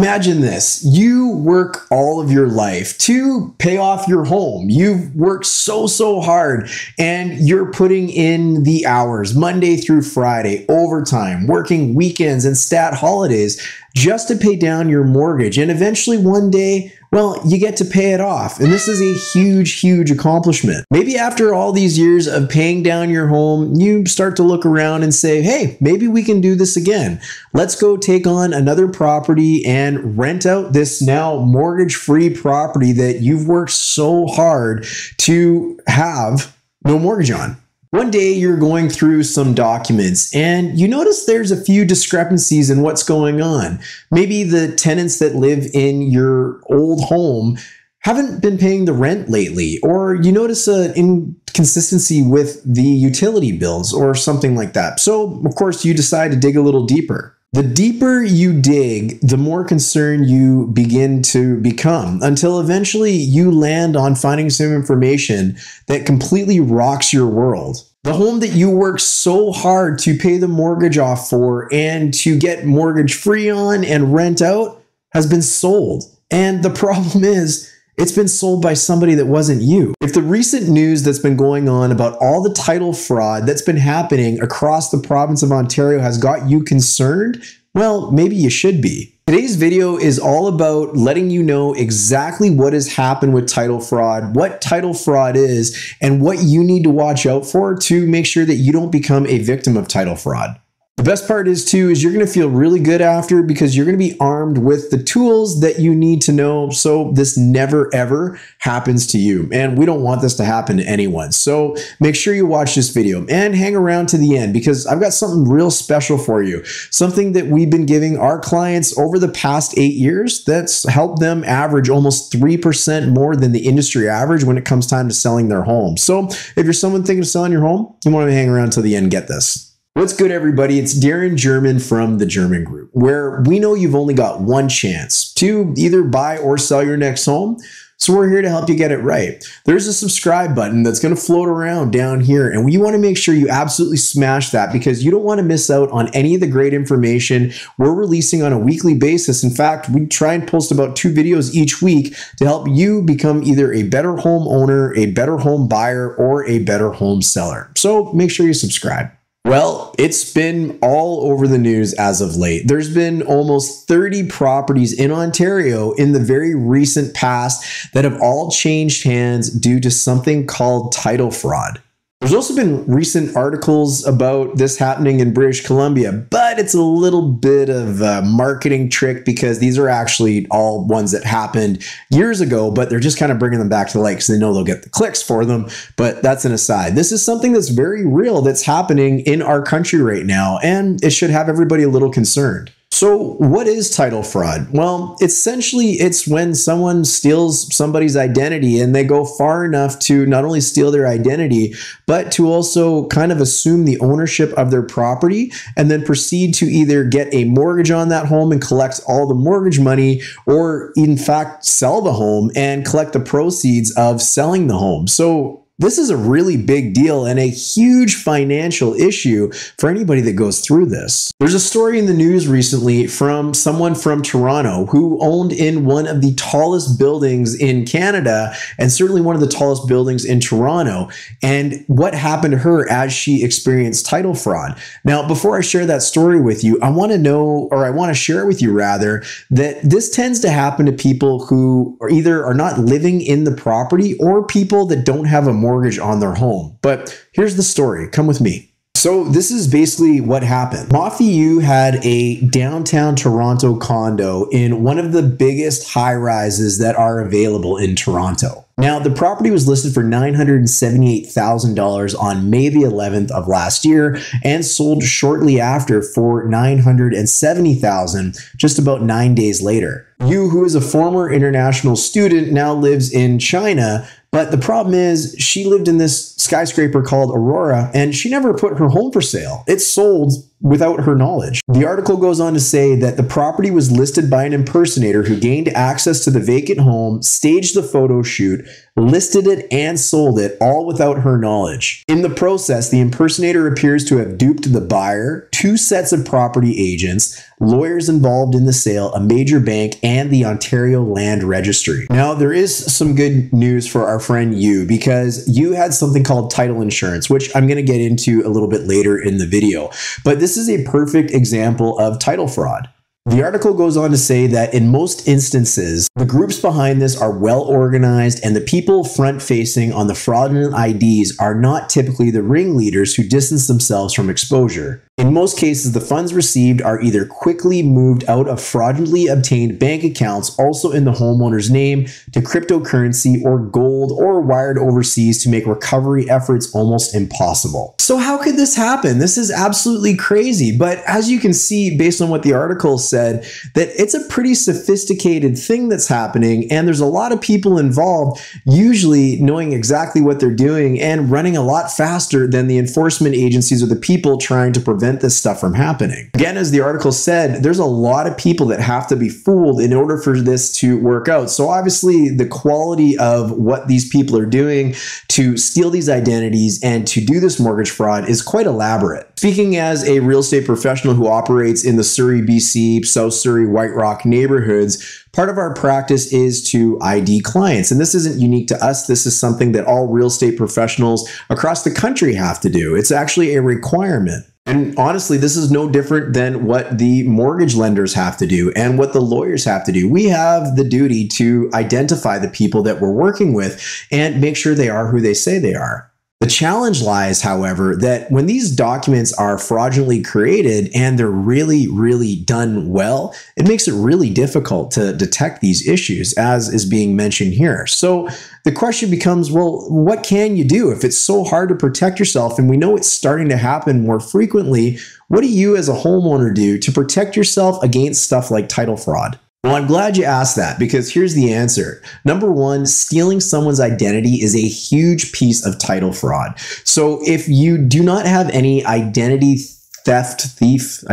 Imagine this. You work all of your life to pay off your home. You've worked so hard and you're putting in the hours Monday through Friday, overtime, working weekends and stat holidays just to pay down your mortgage. And eventually one day, well, you get to pay it off. And this is a huge accomplishment. Maybe after all these years of paying down your home, you start to look around and say, hey, maybe we can do this again. Let's go take on another property and rent out this now mortgage-free property that you've worked so hard to have no mortgage on. One day you're going through some documents and you notice there's a few discrepancies in what's going on. Maybe the tenants that live in your old home haven't been paying the rent lately, or you notice an inconsistency with the utility bills or something like that. So, of course, you decide to dig a little deeper. The deeper you dig, the more concerned you begin to become, until eventually you land on finding some information that completely rocks your world. The home that you worked so hard to pay the mortgage off for and to get mortgage free on and rent out has been sold. And the problem is, it's been sold by somebody that wasn't you. If the recent news that's been going on about all the title fraud that's been happening across the province of Ontario has got you concerned, well, maybe you should be. Today's video is all about letting you know exactly what has happened with title fraud, what title fraud is, and what you need to watch out for to make sure that you don't become a victim of title fraud. The best part is you're going to feel really good after, because you're going to be armed with the tools that you need to know so this never ever happens to you. And we don't want this to happen to anyone. So make sure you watch this video and hang around to the end, because I've got something real special for you. Something that we've been giving our clients over the past 8 years that's helped them average almost 3% more than the industry average when it comes time to selling their home. So if you're someone thinking of selling your home, you want to hang around till the end and get this. What's good, everybody? It's Darren German from the German Group, where we know you've only got one chance to either buy or sell your next home. So we're here to help you get it right. There's a subscribe button that's going to float around down here, and you want to make sure you absolutely smash that, because you don't want to miss out on any of the great information we're releasing on a weekly basis. In fact, we try and post about 2 videos each week to help you become either a better home owner, a better home buyer, or a better home seller. So make sure you subscribe. Well, it's been all over the news as of late. There's been almost 30 properties in Ontario in the very recent past that have all changed hands due to something called title fraud. There's also been recent articles about this happening in British Columbia, but it's a little bit of a marketing trick, because these are actually all ones that happened years ago, but they're just kind of bringing them back to light because they know they'll get the clicks for them. But that's an aside. This is something that's very real that's happening in our country right now, and it should have everybody a little concerned. So what is title fraud? Well, essentially, it's when someone steals somebody's identity and they go far enough to not only steal their identity, but to also kind of assume the ownership of their property and then proceed to either get a mortgage on that home and collect all the mortgage money, or in fact, sell the home and collect the proceeds of selling the home. So this is a really big deal and a huge financial issue for anybody that goes through this. There's a story in the news recently from someone from Toronto who owned in one of the tallest buildings in Canada, and certainly one of the tallest buildings in Toronto, and what happened to her as she experienced title fraud. Now, before I share that story with you, I want to share with you rather, that this tends to happen to people who either are not living in the property or people that don't have a mortgage on their home. But here's the story. Come with me. So this is basically what happened. Moffy had a downtown Toronto condo in one of the biggest high-rises that are available in Toronto. Now, the property was listed for $978,000 on May the 11th of last year and sold shortly after for $970,000 just about 9 days later. Yu, who is a former international student, now lives in China, but the problem is she lived in this skyscraper called Aurora, and she never put her home for sale. It sold without her knowledge. The article goes on to say that the property was listed by an impersonator who gained access to the vacant home, staged the photo shoot, listed it, and sold it, all without her knowledge. In the process, the impersonator appears to have duped the buyer, 2 sets of property agents, lawyers involved in the sale, a major bank, and the Ontario Land Registry. Now, there is some good news for our friend you, because you had something called title insurance, which I'm going to get into a little bit later in the video. But this is a perfect example of title fraud. The article goes on to say that in most instances, the groups behind this are well organized, and the people front-facing on the fraudulent IDs are not typically the ringleaders who distance themselves from exposure. In most cases, the funds received are either quickly moved out of fraudulently obtained bank accounts, also in the homeowner's name, to cryptocurrency or gold, or wired overseas to make recovery efforts almost impossible. So how could this happen? This is absolutely crazy. But as you can see, based on what the article said, that it's a pretty sophisticated thing that's happening, and there's a lot of people involved, usually knowing exactly what they're doing and running a lot faster than the enforcement agencies or the people trying to prevent this stuff from happening. Again, as the article said, there's a lot of people that have to be fooled in order for this to work out. So obviously the quality of what these people are doing to steal these identities and to do this mortgage fraud is quite elaborate. Speaking as a real estate professional who operates in the Surrey, BC, South Surrey, White Rock neighborhoods, part of our practice is to ID clients. And this isn't unique to us. This is something that all real estate professionals across the country have to do. It's actually a requirement. And honestly, this is no different than what the mortgage lenders have to do and what the lawyers have to do. We have the duty to identify the people that we're working with and make sure they are who they say they are. The challenge lies, however, that when these documents are fraudulently created and they're really done well, it makes it really difficult to detect these issues, as is being mentioned here. So the question becomes, well, what can you do if it's so hard to protect yourself? And we know it's starting to happen more frequently. What do you as a homeowner do to protect yourself against stuff like title fraud? Well, I'm glad you asked that, because here's the answer. Number one, stealing someone's identity is a huge piece of title fraud. So if you do not have any identity theft services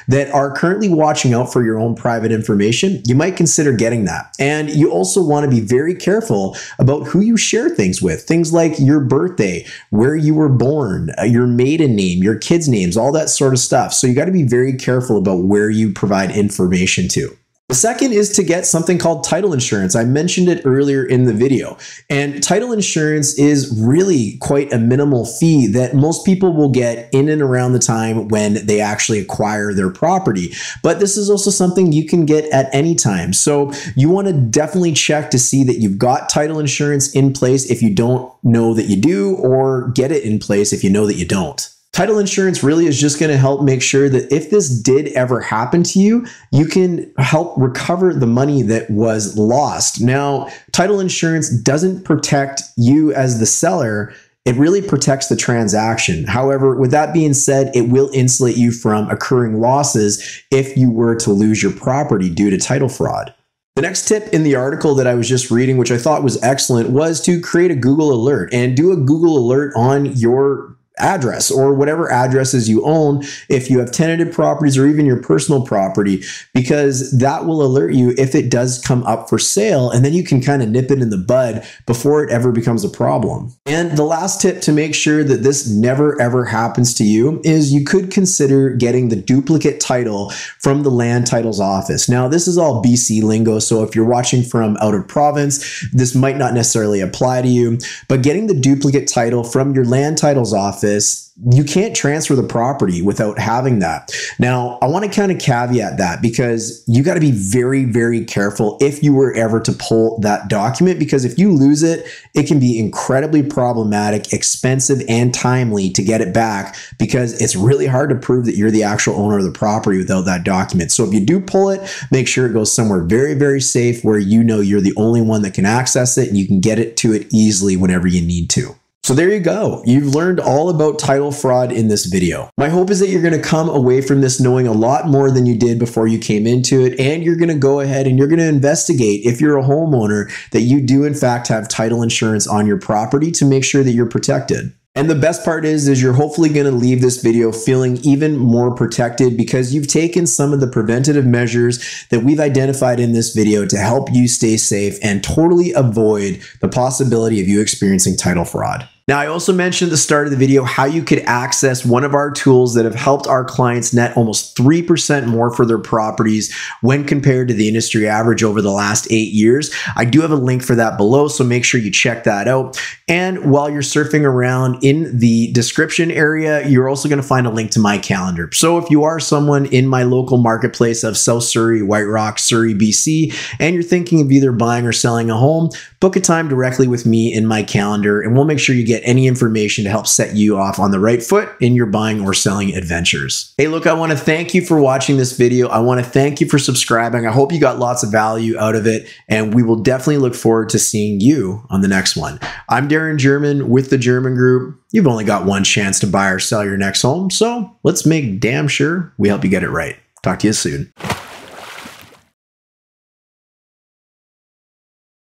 that are currently watching out for your own private information, you might consider getting that. And you also want to be very careful about who you share things with. Things like your birthday, where you were born, your maiden name, your kids' names, all that sort of stuff. So you got to be very careful about where you provide information to. The second is to get something called title insurance. I mentioned it earlier in the video. And title insurance is really quite a minimal fee that most people will get in and around the time when they actually acquire their property. But this is also something you can get at any time. So you want to definitely check to see that you've got title insurance in place if you don't know that you do, or get it in place if you know that you don't. Title insurance really is just going to help make sure that if this did ever happen to you, you can help recover the money that was lost. Now, title insurance doesn't protect you as the seller. It really protects the transaction. However, with that being said, it will insulate you from occurring losses if you were to lose your property due to title fraud. The next tip in the article that I was just reading, which I thought was excellent, was to create a Google alert and do a Google alert on your address or whatever addresses you own, if you have tenanted properties or even your personal property, because that will alert you if it does come up for sale, and then you can kind of nip it in the bud before it ever becomes a problem. And the last tip to make sure that this never ever happens to you is you could consider getting the duplicate title from the land titles office. Now, this is all BC lingo, so if you're watching from out of province, this might not necessarily apply to you, but getting the duplicate title from your land titles office, you can't transfer the property without having that. Now, I want to kind of caveat that, because you got to be very careful if you were ever to pull that document, because if you lose it, it can be incredibly problematic, expensive, and timely to get it back, because it's really hard to prove that you're the actual owner of the property without that document. So if you do pull it, make sure it goes somewhere very safe where you know you're the only one that can access it and you can get it to it easily whenever you need to. So there you go. You've learned all about title fraud in this video. My hope is that you're going to come away from this knowing a lot more than you did before you came into it, and you're going to go ahead and you're going to investigate, if you're a homeowner, that you do in fact have title insurance on your property to make sure that you're protected. And the best part is you're hopefully going to leave this video feeling even more protected because you've taken some of the preventative measures that we've identified in this video to help you stay safe and totally avoid the possibility of you experiencing title fraud. Now, I also mentioned at the start of the video how you could access one of our tools that have helped our clients net almost 3% more for their properties when compared to the industry average over the last 8 years. I do have a link for that below, so make sure you check that out. And while you're surfing around in the description area, you're also going to find a link to my calendar. So if you are someone in my local marketplace of South Surrey, White Rock, Surrey, BC, and you're thinking of either buying or selling a home, book a time directly with me in my calendar, and we'll make sure you get any information to help set you off on the right foot in your buying or selling adventures. Hey, look, I want to thank you for watching this video. I want to thank you for subscribing. I hope you got lots of value out of it, and we will definitely look forward to seeing you on the next one. I'm Darren German with the German Group. You've only got one chance to buy or sell your next home, so let's make damn sure we help you get it right. Talk to you soon.